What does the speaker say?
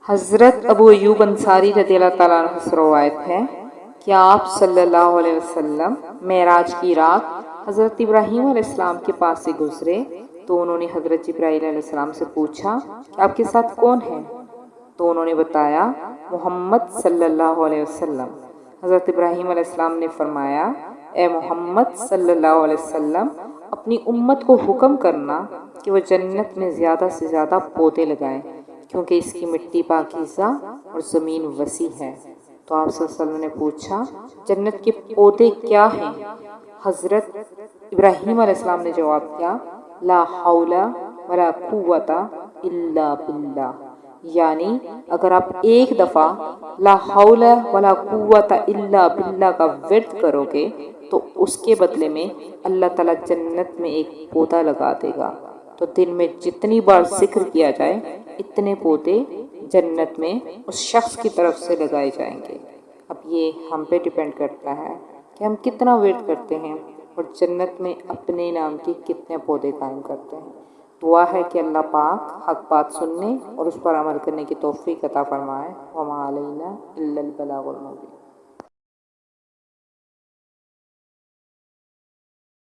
حضرت ابو ایوب انصاری رضی اللہ تعالیٰ عنہ سے روایت ہے کہ آپ صلی اللہ علیہ وسلم معراج کی رات حضرت ابراہیم علیہ السلام کے پاس سے گزرے تو انہوں نے حضرت جبرائیل علیہ السلام سے پوچھا کہ آپ کے ساتھ کون ہے؟ تو انہوں نے بتایا محمد صلی اللہ علیہ وسلم۔ حضرت ابراہیم علیہ السلام نے فرمایا اے محمد صلی اللہ علیہ وسلم، اپنی امت کو حکم کرنا کہ وہ جنت میں زیادہ سے زیادہ پودے لگائیں کیونکہ اس کی مٹی پاکیزہ اور زمین وسیع ہے۔ تو آپ صلی اللہ علیہ وسلم نے پوچھا جنت کے پودے کیا ہیں؟ حضرت ابراہیم علیہ السلام نے جواب دیا لا حول ولا قوت الا باللہ، یعنی اگر آپ ایک دفعہ لا حول ولا قوت الا باللہ کا ورد کرو گے تو اس کے بدلے میں اللہ تعالیٰ جنت میں ایک پودا لگا دے گا۔ تو دن میں جتنی بار ذکر کیا جائے اتنے پودے جنت میں اس شخص کی طرف سے لگائے جائیں گے۔ اب یہ ہم پہ ڈیپینڈ کرتا ہے کہ ہم کتنا ویٹ کرتے ہیں اور جنت میں اپنے نام کے کتنے پودے قائم کرتے ہیں۔ دعا ہے کہ اللہ پاک حق بات سننے اور اس پر عمل کرنے کی توفیق عطا فرمائے۔ وما علینا الا البلاغ المبین۔